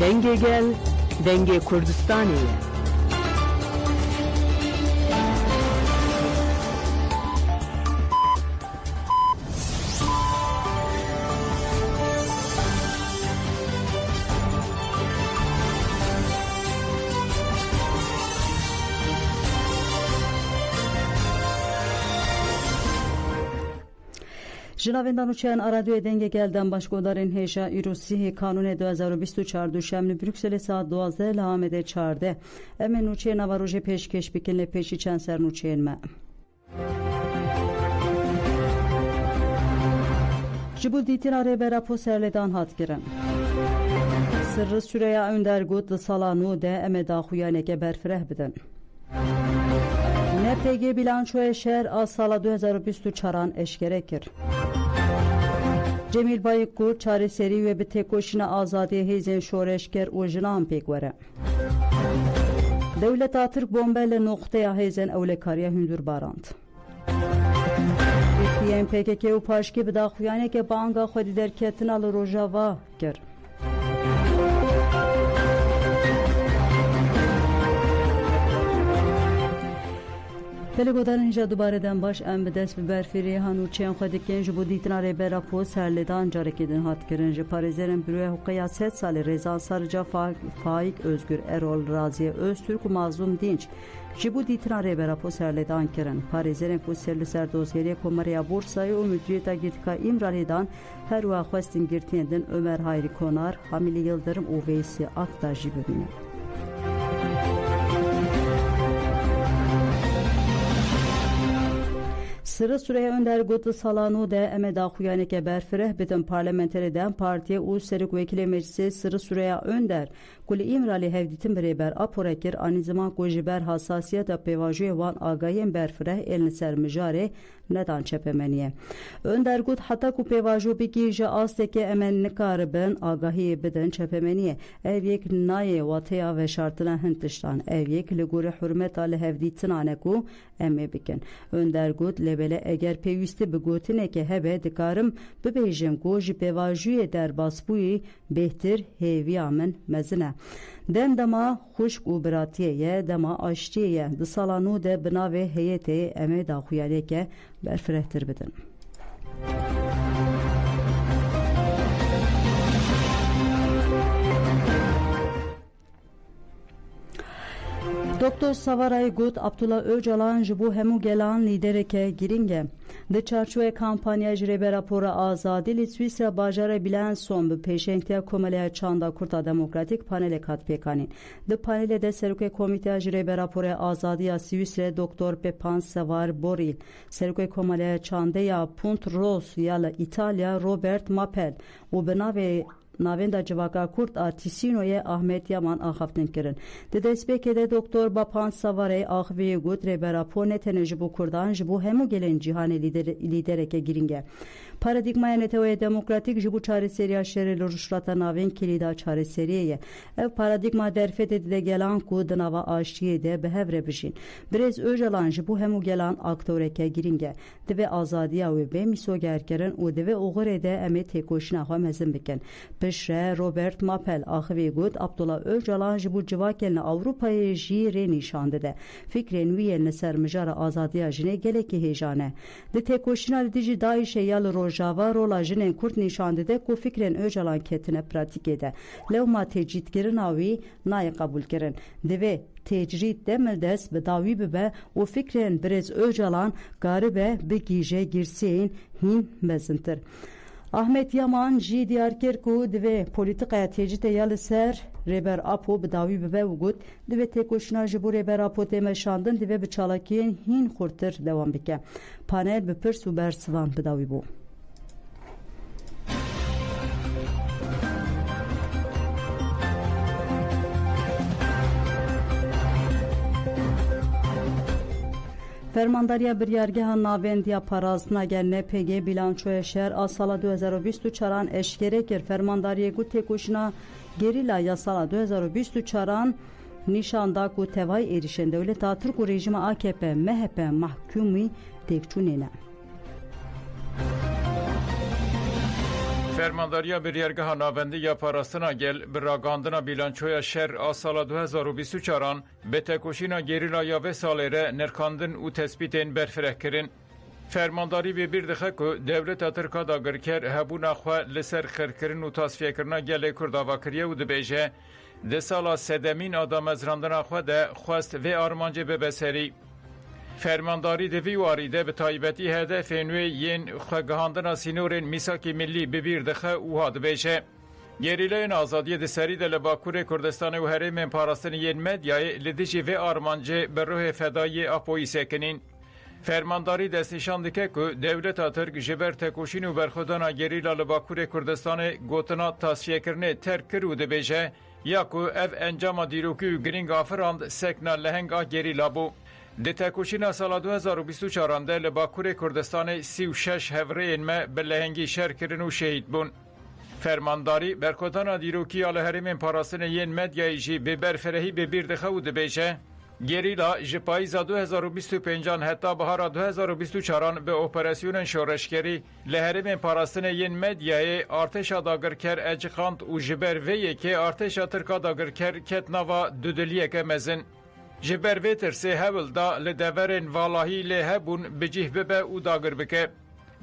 Denge gel, denge Kurdistaniye. Jinavendan uçayan radyoya denge gelden başkodarın heja irusi kanun 2024 düşemli Brüksel saat 12 lahamede çarde. Emen uçayan avaroje peşkeş bikinle peşi çenser uçayan me. Jibu ditin arabera poserledan hat girin. Sırrı süreya önder gut salanu de emeda xuyaneke berfreh bidin. NPG bilançoya şer az sala 2024 eşkerekir. Cemil Bayıkkur çareseri ve bir tek koşuna azadiye heyzen şoreşker o jina pek vere. Devlet Türk bombelle noktaya heyzen evlekariye hündür barand. İkiyen PKK u paşki bir daha xuyane ke banga xodi der ketin al rojava ger. Telegodan inja dubareden baş embedes bir berferi hanuçen xodiken bu ditnare berapo serledan carekedin hat girince Parizlerin büroya hukaya 7 salı Reza Sarıca Faik Özgür Erol Raziye Öztürk mazlum dinç bu ditnare berapo serledan kirin Parizlerin ku serli serdozgeriye komariya bursayı o müdriyeta gitka İmrali'dan her vaxwestin girtiyenden Ömer Hayri Konar Hamili Yıldırım Uveysi Akta jibibine. Sırı süreye önder gotu salanu de emeda xuyaneke berfireh bitin parlamenteriden partiye u serik vekili meclisi sırı süreye önder kuli İmrali hevditin bireber aporekir anizman kojiber hassasiyet pevajuye van agayen berfireh elini sermijare nedan çepemeniye. Önder gut hatta ku pevaju bikije asteke emen nikaribin agahiye bidin çepemeniye. Ev yek naye vateya ve şartına hintiştan. Ev yek liguri hürmet ali hevditin aneku emme bikin. Önder gut lebele eğer peyüste bigotine ke hebe dikarım bibejim goji pevajuye der basbuyi behtir heviyamen mezine. Den dema xuşk u biratiyeye dema aşçiyeye disalanu de bina ve heyete eme da xuyaleke berfirehtir bidin. Doktor Savaray Gut Abdullah Öcalan bu hemu gelan lidereke giringe. De çarçoya kampanya jrebe rapora azadili Svisra bajara bilen son bu peşenkte komelaya çanda kurta demokratik panele kat pekanin. De panele de seruke komite jrebe rapora azadiya Svisra Doktor Pepan Savar Boril. Seruke komelaya çanda ya Punt Ros yala İtalya Robert Mapel. U benave Navenda civaka kurt artisinoye Ahmet Yaman ahaftin kirin. De despekede Doktor Bapan Savarey ahveye gut rebera ponetene jibu kurdan jibu hemu gelen cihane lidereke giringe. Paradigmaya neteoye demokratik jibu çareseriya şereli ruşrata naven kilida çareseriyeye. Ev paradigma derfet edide gelan ku dınava aşiye de behevre bişin. Brez Öcalan jibu hemu gelan aktöreke giringe. Deve azadiya ve be misogerkerin u deve oğurede eme tekoşina hamezin biken. Peşre Robert Mapel ahve gut Abdullah Öcalan jibu civakelne Avrupa'yı jire nişandı de. Fikren viyelne sermijara azadiya jine geleki hejane. De tekoşina dici daişe yalı rojava rola jine kurt nişandı de ku fikren Öcalan ketine pratik ede. Levma tecrit girin avi naya kabul girin. Deve tecrit demeldes be davi be o fikren Brez Öcalan garibe be gije girseyin hin mezintir. Ahmet Yaman ji diyarker ku dve politika tecite yalı ser reber apo be davi be ugut dve tekoşna ji bu reber apo teme şandın dve be çalakiyen hin kurtur devam bike. Panel be pers u bersvan be davi bu. Fermandariya bir yergehan navendiya parazına gelne PG bilançoya şer asala 2024 eşkerekir fermandariya gu tekoşuna gerila yasala 2024 nişanda ku tevay erişen devlet Türk rejimi AKP MHP mahkumi tekçunene. فرمانداریا بریارگاه ناوندی یا پاراستنا گل براگاندنا بیلانچویا شر آسالا 2024 به تکوشینا گریلا یا به سالیره نرکاندن و تثبیتین برفره کرن. فرمانداری به بیردخه که دولت ترکا داگرکر هبونا خواه لسر خرکرن و تصفیه کرنا گل کرداوا کریه و دبیجه ده سالا سدمین آدم از راندنا خواه ده خواست و آرمانجه به بسری. فرمانداری دوی واریده به تایبتی هدف نوی ین خوگهاندنا سینورین میساکی ملی ببیر دخه او هاد بیشه. گریلین آزادی دسری دل باکور کردستان و هرم پاراستن ین مدیای لدیجی و آرمانجه به روح فدای اپوی سکنین. فرمانداری دستشان دکه که دولت ترک جبر تکوشین و برخودانا گریلا لباکور کردستان گوتنا تصفیه کرنه ترک کرو ده بیشه یا که اف انجام دیروکی و گرینگ آفراند سکنا لهنگ گریلا بو. ده تکوشین سال 2024 ده لباکور کردستان 36 هفرین ما به لهنگی شهر کرن و شهید بون. فرمانداری برکوتانا دیروکی آل هرمین پاراستن ین مدیای جی به برفرهی به بیردخه و ده بیشه گریلا جپایزا 2025 حتی بهار 2024 به اپراسیون شورشگری لهرم پاراستن ین مدیای ارتش داگرکر اجخاند و جبر وی که ارتش ترکا داگرکر کت نوا دودلیه که مزن جبر وی ترسه هول دا لدورن والاهی لهبون بجیه ببه و داگر بکه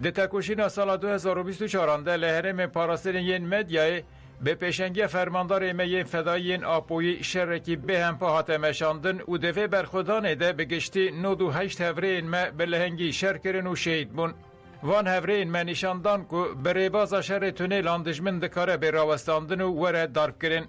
ده تکوشین سال 2024 ده لهرم پاراستن ین مدیای به پیشنگی فرماندار ایمه فدایی آپوی شرکی به هم پاهات مشاندن و دوی برخودانه ده بگشتی 98 هفرین ما به لهنگی شر کرن و شهید بون. وان هفرین ما نشاندان که بره بازا شر تونیل اندجمن دکاره به راوستاندن و وره دارب کرن.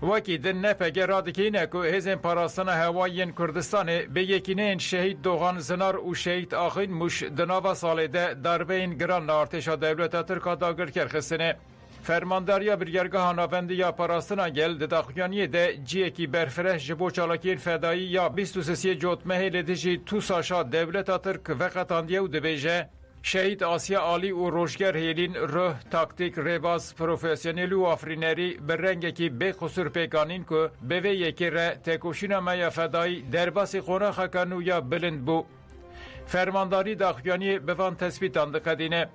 وکی دن نپگه رادکینه که هزین پاراستان هوایین کردستان به یکینه شهید دوغان زنار و شهید آخین مش دناوا ساله ده دربه این گران ارتشا دولت ترکا داگر کرخستنه. فرمانداریا بریارگاه ناوندی یا پاراستنا گل ده داخیانی ده جیه کی برفره جبو چالاکین فدایی یا 23 جوتمه لدیجی تو ساشا دولت ترک وقتاندیه و دبیجه شهید آسیا عالی و روشگر هیلین روح تاکتیک ریباز پروفیسیونیل و آفرینری به رنگ کی به خسور پیکانین که به وی یکی ره تکوشینا میا فدایی درباسی خونه خکانو یا بلند بو. فرمانداری داخیانی بوان تثبیتان دقدینه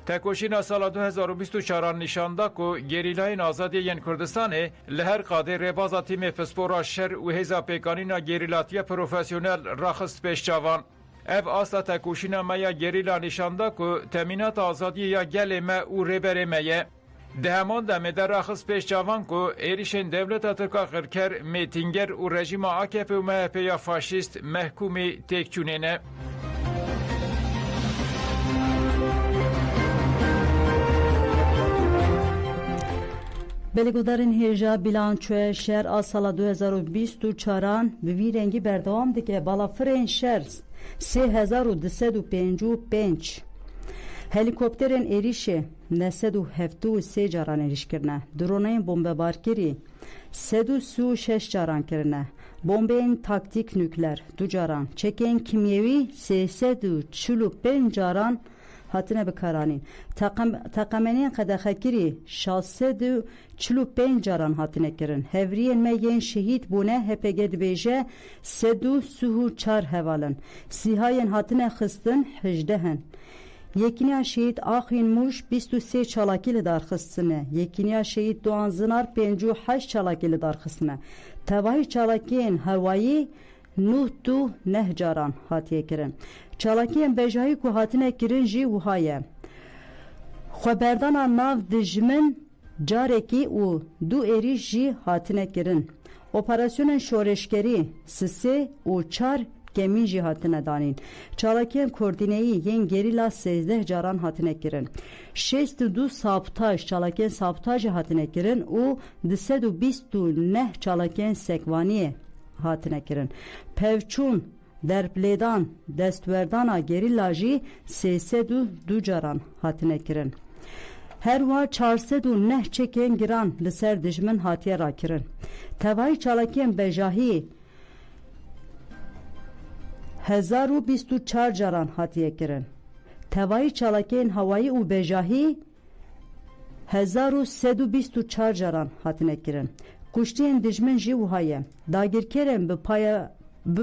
تکوشین سال 2024 نشانده که گریلاین آزادی ین کردستان لهر قاده ربازا تیم پسپورا شر و هزا پیکانینا گریلاتی پروفیسیونل راخست پیش چاوان. اف آستا تکوشین میا گریلا نشانده که تمینات آزادی یا گل ما و ربر مایه. ده همان دمه در راخست پیش چاوان که ایریشن دولت ترکا خرکر میتینگر و رژیم AKP و MHP یا فاشیست محکومی تکچونینه. بلیگودارین هیجا بیلانچوی شهر آسالا 2024 به وی رنگی بردوام دیگه بالا فرین شهر 3255 هلیکوپترین ایریشه 973 جاران ایریش کرنه درونین بمب بارکری 336 جاران کرنه بمبین تاکتیک نükler 2 جاران چکین کیمیوی 345 جاران hatine bikaranîn teqemenên qedexekirî 645 caran hatine kirin. Hevriyên me yên şehîd bûne HPG dibêje 304 hevalin. Sîhayên hatine xistin 18 Yekiniya şehîd Axîn Muş 23 çalakî li darxistine. Yekiniya şehîd Doğan Zinar 58 çalakî li darxistine. Tevahî çalakiyên hewayî 9 caran hatiye kirin. Çalakiyên bejayî ku hatine kirin jî wiha ye. Xweberdana nav dijmin carekî û 2 êriş jî hatine kirin. Operasyonên şoreşgerî 3 û 4 gemîn jî hatine danîn. Çalakiyên koordineyî yên gerîla 13 caran hatine kirin. 62 sabotaj çalakiyên sabotaj hatine kirin û 229 çalakiyên sekvaniyê hatine kirin. Pevçûn derplêdan destwerdana gerîla jî 302 caran hatine kirin. Her wa 409 çekên giran li ser dijmin hatiye rakirin. Tevahî çalakiyên bejahî 1024 caran hatiye kirin. Tevahî çalakiyên hewayî û bejahî 1324 caran hatine kirin. Kuştiyên dijmin jî wiha ye. Dagirkerên bi paya bi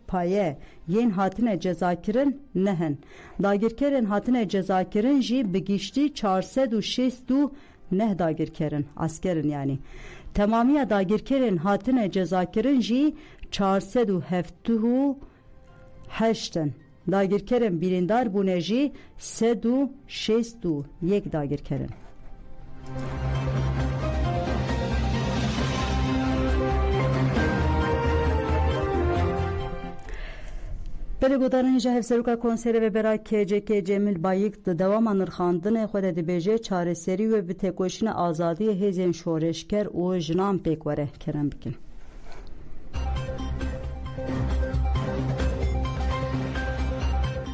paye yên hatine cezakirin nehin. Dagirkerên hatine cezakirin jî bi giştî 469 dagirkerin askerin yani. Temamiya dagirkerên hatine cezakirin jî 478 dagirkerên birîndar bûne jî 361 dagirkerin. Belgodarên ji Hevseroka Konserê Vebera KCK Cemil Bayik di dewama nirxandinê xwe de dibêje çareserî û bi têkoşîna azadiyê hêzên şoreşker û jinan pêk were kerem bikin.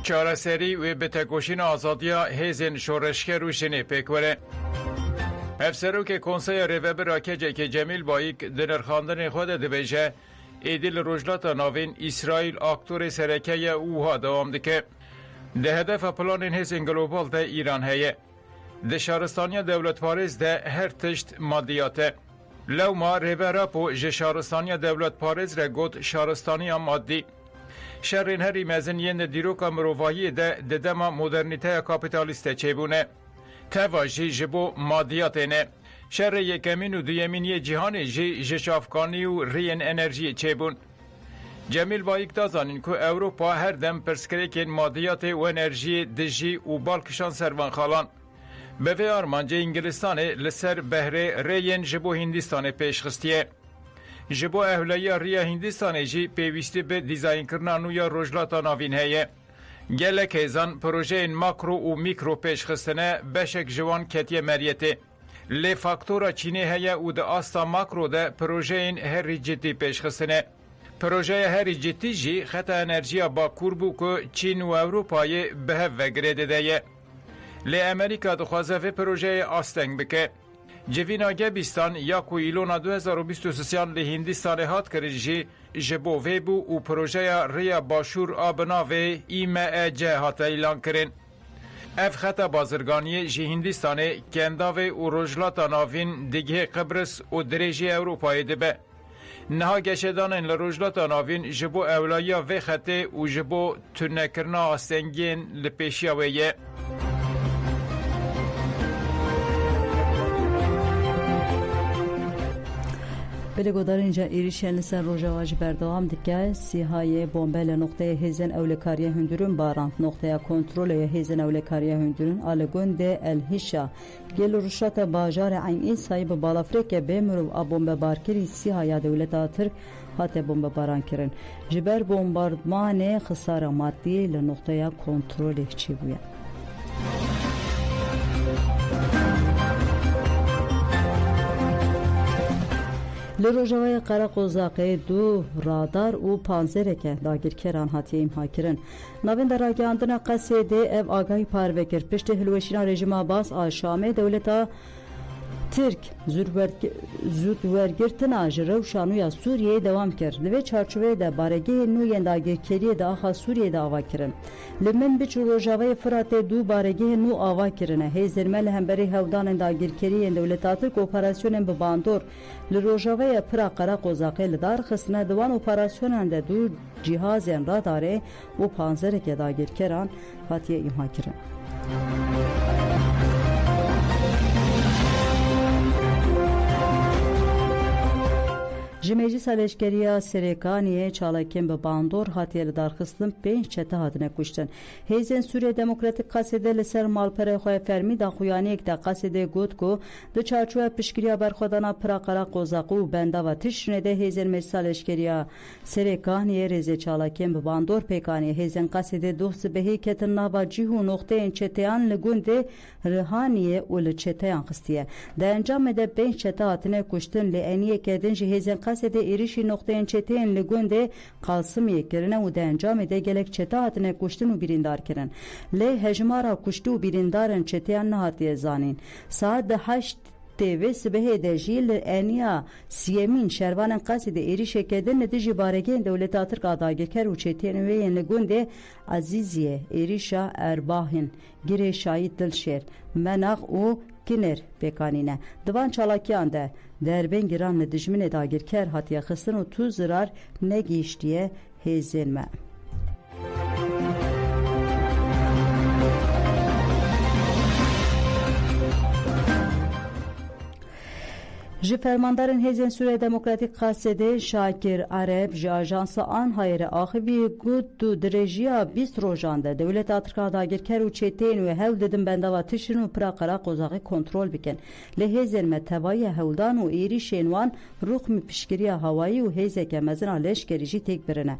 çareserî û bi têkoşîna azadiya hêzên şoreşker û jinê pêk were. Hevserokê Konseya Rêvebera KCK Cemil Bayik di nirxandinê xwe de dibêje êdî li rojlata navên İsraîl aktorê serekeye ûha dewam dike. Di hedefa planên hêzên global de İran heye. Di şaristaniya dewletparêz de her tişt maddiyat e. Lewma rêverapo ji şaristaniya dewletparêz re got şaristaniya maddî. Şerên herî mezin yên di dîroka mirovahiyê de di dema modernîteya kapitalîst de çêbûne. Teva jî ji bo maddiyatê ne. Şerê yekemîn û duyemîn yê cîhanê jî ji çavkanî û rêyên enerjiyê çêbûn. Cemil Bayik da zanîn ku Ewropa her dem pirsgirêkên maddiyatê û enerjiyê dijî û balkişan servan xalan. Bi vê armancê Ingilistanê li ser behrê rêyên ji bo Hindistanê pêşxistiye. Ji bo ewleya rêya Hindistanê jî pêwîstî bi dîzaynkirina nû ya rojlata navîn heye. Gelek hêzan projeyên makro û mîkro pêşxistine beşek ji wan ketiye meryetê. Lê faktora Çînê heye û di asta makro de projeyên herî ciddî pêşxistine. Projeya herî ciddî jî xeta enerjiya Bakur bû ku Çîn û Ewropayê bi hev vegirê dideye. Lê Amerîka dixwaze vê projeyê asteng bike. Civîna gebîstan ya ku îlona 2023 li Hindistanê hat kirin jî ji bo vê bû û projeya rêya başûr a bi navê IMEC hat îlan kirin. Ev xeta bazirganiyê ji Hindistanê kendavê û rojlata navîn digihê Qibris û dirêjî Ewropayê dibe. Niha geşedanên li rojlata navîn ji bo ewlayiya vê xetê û ji bo turnekirina astengiyên li pêşiya wê ye. Belgodarên êrişên li ser Rojava ji berdewam dike. Sîhayê bombe li noxteyê hêzên ewlekariya hundirûn barand. Noxteya kontrolê hêzên ewlekariya hundirûn a li gundê Elhişa gel rûşata bajarê Eyn Îsayê bi balafirêke bê mirov a bombebarkirî Sîhaya dewleta Tirk hate bombebaran kirin. Ji ber bombardmanê xisara maddî li noxteya kontrolê çîbûye. Li Rojavayê Qereqozaqê du radar û panzereke dagirkeran hatiye imhakirin. Navên deragihandina Qesedê ev agahî parve kir. Piştî hilweşîna rejima Bas a Şamê dewleta Tirk zûdwergirtina ji rewşa nû ya Sûriyeyê dewam kir. Li vê çarçoveyê de baregehên nû yên dagirkeriyê de axa Sûriyeyê de ava kirin. Li Minbiç û Rojavayê Firatê du baregehên nû ava kirine. Hêzên me li hemberî hewdanên dagirkeriyên dewleta Tirk operasyonên bi bandor li Rojavayê pira Qereqozaqê li dar xistine diwan operasyonan de du cihazên radarê û panzereke dagirkeran hatiye imha kirin. Ji Meclisa Leşkeriya Serêkaniyê çalakên bi bandor hatiye li darxistin 5 çete hatine kuştin. Hêzên Sûriye Demokratîk Qesedê li ser malperê xwe fermî daxuyaniyek de Qesedê got ku di çarçoya piştgiriya berxwedana pira Qereqozaqê û bendava Tişrinê de hêzên Meclisa Leşkeriya Serêkaniyê rêzê çalakên bi bandor pêkanî hêzên Qesedê doh sibehî ketin nava cîh û noxteyên çeteyan li gundê Rihaniyê û li çeteyan xistiye. Di encamê de 5 çete hatine kuştin lê eniyekê din ji hêzên Qesedê êrişî noxteyên çeteyên li gundê Qalsimiyê kirine û di encamê de gelek çete hatine kuştin û birîndar kirin. Lê hejmara kuştî û birîndarên çeteyan nehatiye zanîn. Saet di 8 vê sibehê de jî li eniya siyemîn şervanên Qesedê êrişeke din li dijî baregehên dewleta Tirk a dagirker û çeteyên wê yên li gundê Ezîziyê êrişa Erbahên girê Şahîd Dilşêr Menax û Kinêr pêkanîne. Divan çalakiyan de derbên giran li dijminê dagirker hatiye xistin û tu zirar negihîştiye hêzên me. Ji fermandarên Hêzên Sûriya Demokratîk Qasêdê Şakir Arep ji Ajansa Anhayê re axivî got du dirêjiya 20 rojan de dewleta Tirkiye dagirker û çêteyên wê hewl didin bendava tişin û pira qera qozaqî kontrol bikin. Li hêzên me tevayî hewldan û êrişên wan rûxmî piştgiriya hawayî û hêzeke mezin a leşkerî jî têk birine.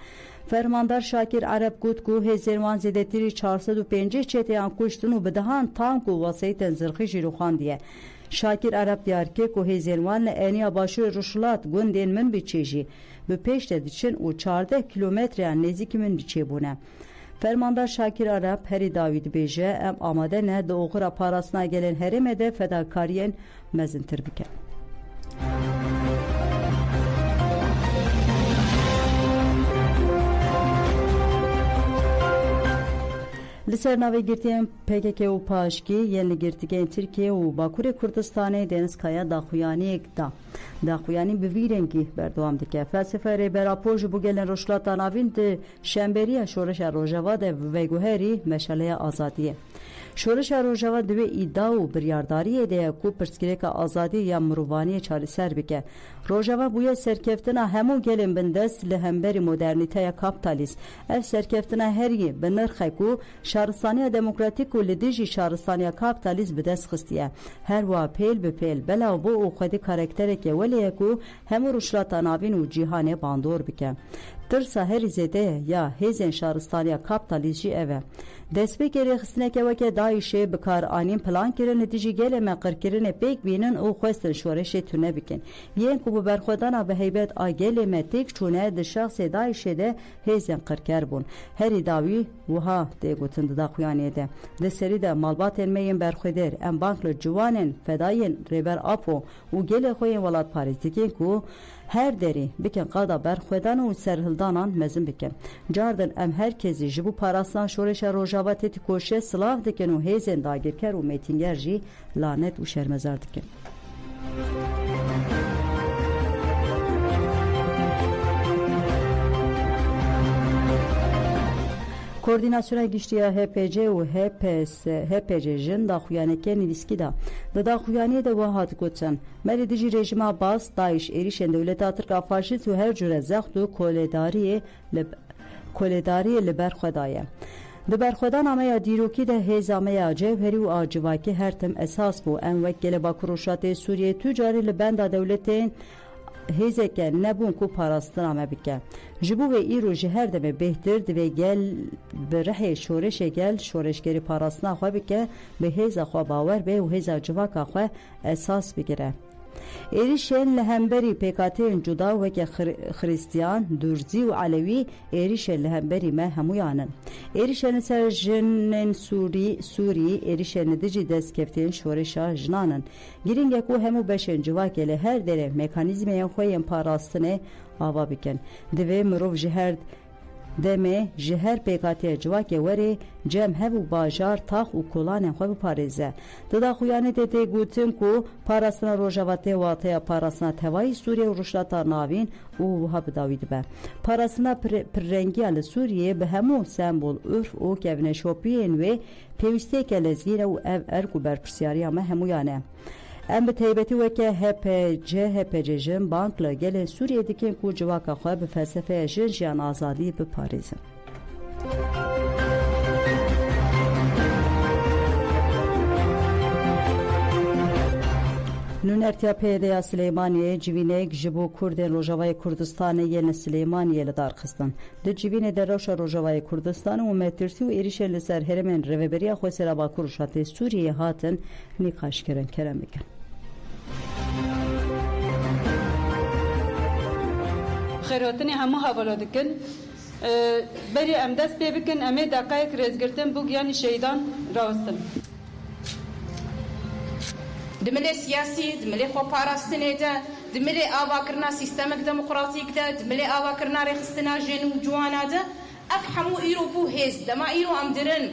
Fermandar Şakir Arep got ku hêzên wan zêdetirî 450 çêteyan kuştin û bi dihan tank û waseytên zirxî jî rûxandiye. Şakir Arep diyar ki ku hêzên wan li eniya başûrê Rûşhilat gundên min biçê jî bi pêş de diçin û 14 kilometreyan nêzîkî min biçê bûne. Fermandar Şakir Arep herî dawî dibêje em amade ne di oxira parastina gelên herêmê de fedakariyên mezintir bikin. Li ser navê girtiyên PKK û Paşkî yên li girtîgehên Tirkiye û Bakurê Kurdistanê Denizkaya daxuyaniyek da. Daxuyanî bi vî rengî berdewam dike. Felsefe rêberapor ji bo gelên Rojhilata Navîn di şemberiya şoreşa Rojava de vêguherî meşaleya azadiyê. Şoreşa Rojava divê îda û biryardariyê de ye ku pirsgirêka azadî ya mirovaniyê çarîser bike. Rojava bûye serkeftina hemû gelên bindest li hemberî modernîteya kapitalîst. Ev serkeftina herî bi nirxê ku Şaristaniya Demokratîk û li dijî Şaristaniya Kapitalîst bi dest xistiye. Her wa pêl bi pêl belav bû û xwedî karakterekê welê ye ku hemû Rojhilata Navîn û cîhanê bandor bike. Tirsa herî zêde ya hêzên Şaristaniya Kapitalîst jî ev e. Destpêkê rêxistineke weke Daişê bi kar anîn plan kirin li dijî gelê me qirkirinê pêk bînin û xwestin şoreşê tune bikin. Yên ku bi berxwedana bi heybet a gelê me têk çûne di şexsê Daişê de hêzên qirker bûn. Herî dawî wiha tê gotin di daxuyaniyê de. Di serî de malbatên me yên berxwedêr em bank li ciwanên fedayên rêber Apo û gelê xwe yên welatparêz dikin ku her derî bikin qada berxwedan û serhildanan mezin bikin. Cardin em herkesî ji bo parastan şoreşa Rojava têtî koşe silav dikin û hêzên dagirker û mêtînger jî lanet û şermezar dikin. Koordinasyona giştiya HPC û HPC jin daxuyaneke nivîskî da. Di daxuyaniyê de wiha dikotin. Merê dijî rejima Bas, Daîş êrişên dewleta Tirka faşîst û her cure zext û koledariyê li ber xwe daye. Di berxwedana me ya dîrokî de hêza me ya cewherî û a civakî her tim esas bû. Em wek gelê Bakur Rojhilatê Sûriyê tu carî li benda dewletên hêzeke nebûn ku parastina me bike. Ji bo vê îro ji her demê bêhtir divê gel bi rihê şoreşê gel şoreşgerî parastina xwe bike bi hêza xwe bawer bê û hêza civaka xwe esas bigire. Êrişên li hemberî pêkateyên cuda weke Xristiyan, Durzî û Elewî êrişên li hemberî me hemûyan in. Êrişên li ser jinên Sûrî êrişên li dijî destkeftiyên şoreşa jinan in. Girîng e ku hemû beşên civakê li her derê mekanîzmeyên xwe yên parastinê ava bikin. Divê mirov ji her demê ji her pêkatiya civakê werê cem hev û bajar tax û kolanên xwe biparêze. Di daxuyanê de tê gotin ku parastina Rojava tê wateya parastina tevayî Sûriye û Rojhilata Navîn û wiha bi dawî dibe. Parastina pirrengiya li Sûriyê bi hemû sembol, ûrf û kevneşopiyên wê pêwîstiyeke lezgîn e û ev erk û berpirsyariya me hemûyan e. Em bi taybetî weke HPC jin bank li gelên Sûriyê dikin ku civaka xwe bi felsefeya jin jiyan azadî biparêzin. Nûnertiya PYDya Silêmaniyê civînek ji bo Kurdên Rojavayê Kurdistanê yên li Silêmaniyê li dar xistin. Di civînê de rewşa Rojavayê Kurdistanê û metirsî û êrişên li ser herêmên rêveberiya Xwesêra Bakur Rojhilatê Sûriyê hatin nîqaşkirin. Kerem bikin. Xêrotinê hemû hevalo dikin. Berê em dest pê bikin em ê deqayek rêzgirtin bû giyanî şehîdan rawestin. Di milê siyasî, di milê xweparastinê de, di milê avakirina sîstemek demokratîk de, di milê avakirina rêxistina jên û ciwana de, ev hemû îro bû hêz. Dema îro em dirin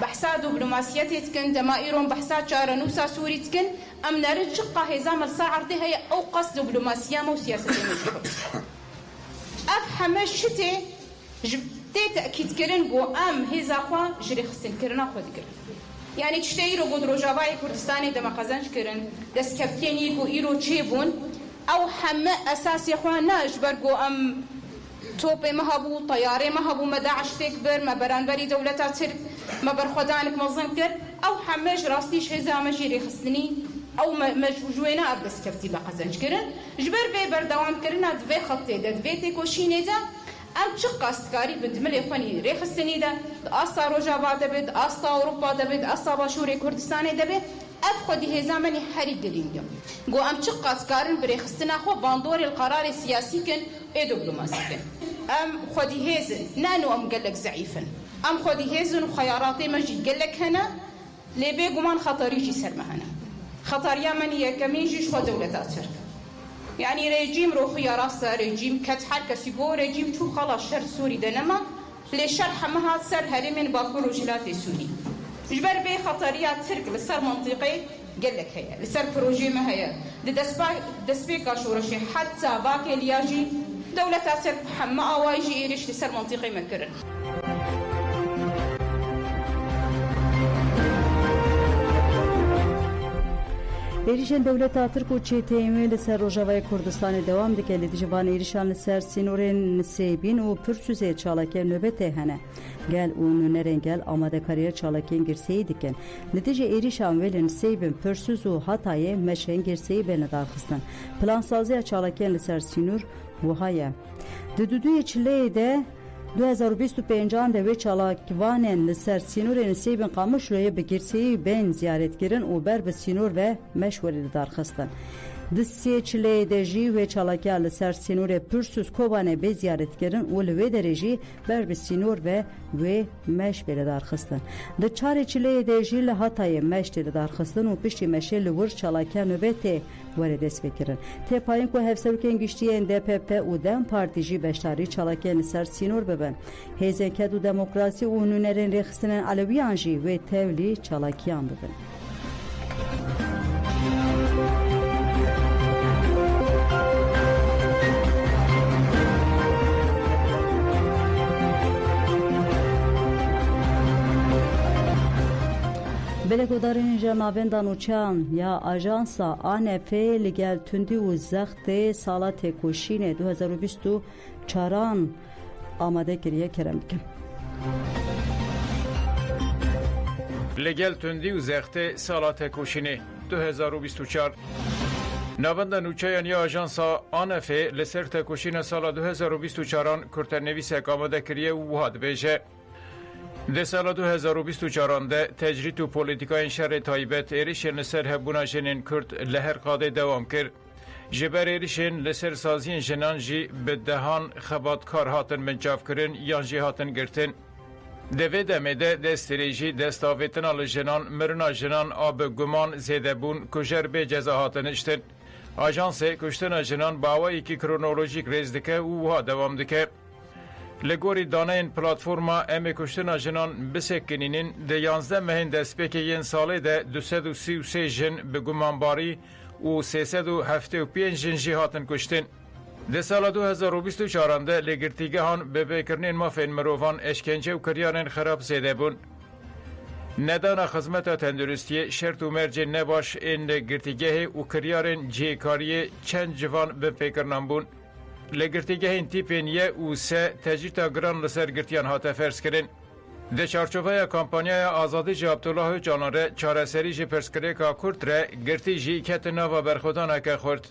بحثا دبلوماسيات تكن دمائرون بحثا چارنوسا سوري تكن ام نرد شقة هزام الصاعرتي هي او قصد دبلوماسية مو سياسة مجهول افهم شتي جبتي تأكيد كرن بو ام هزا خوا جري خسن كرنا خود كرن يعني تشتيرو بود روجاوای کردستانی دم قزنج کردن دست کپتینی کو ایرو چیبون او همه اساسی خوا ناجبر گو ام توپ مهبو طياره مهبو مداعش تكبر ما برانبري دولتها ترك ما برخدانك مظن كر او حماش راستيش هزا مجيري خصني او مجوينا ابس كفتي بقزنج كرن جبر بي بردوام كرنا دفي خطي دفي تكوشيني دا ام چه قاستکاری بدمل خونی ریخستنی ده آستا روجاوا دبید آستا اروپا دبید آستا باشور کردستان دبید اف خودی هزامنی حری گلینگم گو ام چه قاستکارن بریخستنا خو باندور القرار السیاسی کن ای دیپلماسی کن ام خودی هزن نانو ام قلك ضعيفا ام خودی هزن خياراتي مجد قلك هنا لبي قمان خطريجي سرما هنا خطريا من يكميجيش خو دولتات ترك يعني رجيم روحي راسه رجيم كتحل كسيبو رجيم شو خلاص شر سوري دنما لشرح مها سر هري من باكور وجلات سوري جبر بي خطريات ترك لسر منطقي قال لك هي لسر بروجي ما هي دسبيكا شورشي حتى باكي الياجي دولة تاسر حما اواجي ايرش لسر منطقي مكرن ایریشن دولت ترک و چیتیمی لسر روجاوای کردستان دوام دکه لدیجوان ایریشان لسر سینورین نسیبین و پرسوزه چالاکه نوبته هنه گل و نونرین گل آماده کاریر چالاکین گرسیی دکن لدیج ایریشان ولی نسیبین پرسوز و حتای مشین گرسیی بین دارخستن پلانسازی چالاکین لسر سینور وهایه دودوی چلیه ده 2025 de çalakvanen li ser sînorên sêbên Qamişloyê bi girseyî bên ziyaretkirin û ber bi sînor ve meşwerê li darxistin. Di sê çileyê de jî wê çalakiya li ser sînorê Pürsûs Kobanê bê ziyaretkirin û li wê derê jî ber bi sînor ve wê meşvê li darxistin. Di çarê çileyê de jî li Hatayê meştê li darxistin û piştî meşê li wir çalakiya nöbetê were dest vekirin. Têpayîn ku hevserokên giştiyên DPP û Dem Partî jî beşdarî çalakiyên li ser sînor bibin. Hêzên Ket û Demokrasî û nûnerên rêxistinên Alewiyan jî wê tevlî çalakiyan bibin. Belgodarên Jemavendan û Çan ya Ajansa ANF li gel tundî û zextê sala têkoşînê 2024 amade kiriye kerem dikin. Li gel tundî û zextê sala têkoşînê 2024 Navenda nûçeyan ya Ajansa ANF li ser têkoşîna sala 2024 kurtarnivîsek amade kiriye û wiha dibêje. Di sala 2024 de tecrit û polîtikayên şerê taybet êrişên li ser hebûna jinên Kurd li her qadê dewam kir. Ji ber êrişên li ser saziyên jinan jî bi dehan xebatkar hatin mincavkirin yan jî hatin girtin. Di vê demê de destêrê jî destavêtina li jinan, mirina jinan a bi guman zêdebûn kujer bê ceza hatin iştin. Ajansê kuştina jinan bi awayekî kronolojîk rêz dike û wiha dewam dike. Li gorî daneyên platforma em ê kuştina jinan bisekinînin di 11 mehên destpêkê yên salê de 233 jin bi gumanbarî û 375 jin jî hatin kuştin. Di sala 2024 de lêgirtîgehan bi vêkirnên mafên mirovan eşkence û kiryarên xerab zêdebûn. Nedana xizmeta tenduristiyê şert û mercên nebaş ên lêgirtîgehê û kiryarên cihêkariyê çend civan bin pêkirinan bûn. Lêgirtîgehên tîpên ye û se tecrîta giran li ser girtiyan hate ferskirin. Di çarçoveya kampanyaya azadî ji Abdullah Öcalan re çareserî ji Pirsgirêka Kurd re girtî jî ketin nava berxwedaneke xurt.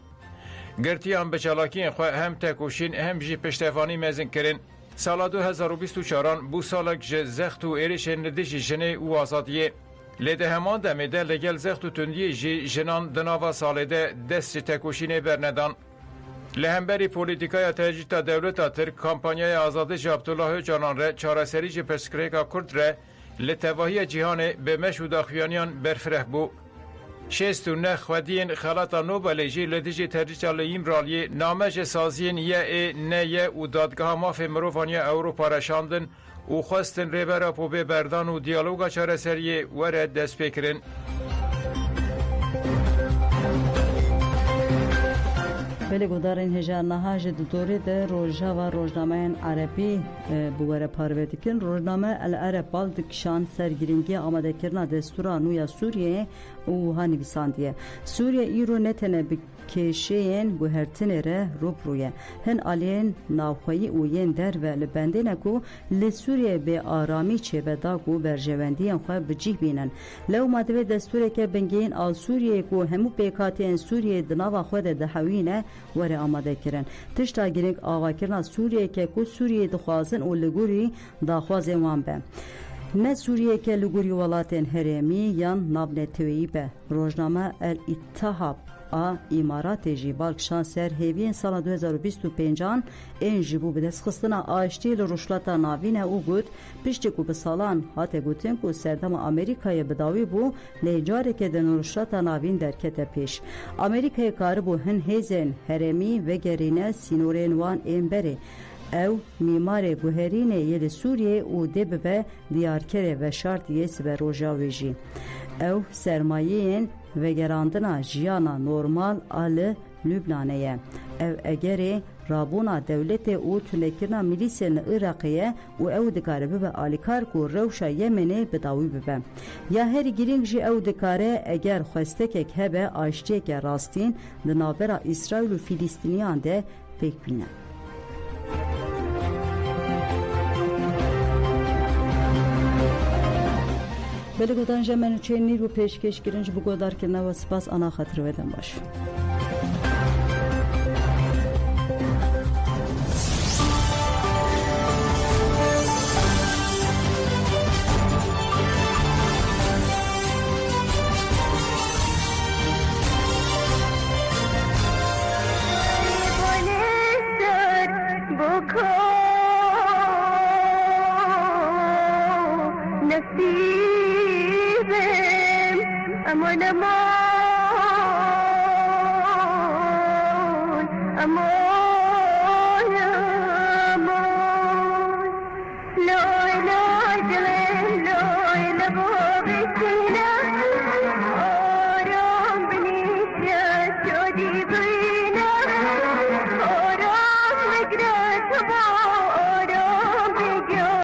Girtiyan bi çalakiyên xwe hem têkoşîn hem jî piştevanî mezin kirin. Sala 2024 bû salek ji zext û êrişên li dijî jinê û azadiyê. Lê di heman demê de li gel zext û tundiyê jî jinan di nava salê de dest ji têkoşînê bernedan. Li hemberî polîtikaya tecrîta dewleta Tirk kampanyaya azadî ji Abdullah Öcalan re çareserî ji Pirsgirêka Kurd re li tevahiya cîhanê bi meş û daxuyaniyan berfireh bû. 69 خودین خلاطا نوبل جی لدیجی ترجیح لیم رالی نامج سازین یه نه و دادگاه ماف مروفانیا اوروپا رشاندن و خواستن ریبرا پو بردان و دیالوگا چاره سریه ورد دست بکرن. بله گودارین هجار نهاج دوره ده روزها و روزنامه عربی بواره پارو دکن. روزنامه العرب بالدکشان سرگیرنگی آماده کردن دستور نویا سوریه و هنویساندیه. سوریه ایرو نتنه کشین گوهرتنه ره روبرویه. هن آلین ناوخویی و ین در و لبنده نکو لسوریه به آرامی چه بداگو برجواندی انخواه بجیه بینن. لو مادوه دستوره که بنگین آل سوریه کو همو پیکاتین سوریه دناوا خود دهوینه وره آماده کرن. تشتا گرنگ آوا کرنا سوریه که کو سوریه دخوازن و لگوری داخوازن وان به. نه سوریه که لگوری ولاتین هرمی یان نابن تویی به. روزنامه الاتحاب امارات جی بالکشان سر هیوین سال 2025 این جیبو به دست خستنا آشتی لروشلاتا ناوینه او گود پشتی کو به سالان هاته گوتن کو سردم امریکای بداوی بو لیجاره که دن روشلاتا ناوین در کته پیش امریکای کار بو هن هیزن هرمی و گرینه سینورین وان امبره او میمار گوهرین یل سوریه او دب به دیارکره و شرط یس به روژاویجی او سرمایه‌ین و گراندنا جیانا نورمال آل لبنانیه او اگره رابونا دولت او تنکرنا میلیسین عراقیه و او دکاره به آلیکار کو روشا یمنه بداوی ببه یا هر گیرینگ جی او دکاره اگر خواسته که هبه آشتی که راستین دنابرا اسرائیل و فلسطینیان ده پک بینه بله گودان جمعن چه نیرو پیشکش گرنج بگودار که نو سپاس آنا خطر ودن باش أمون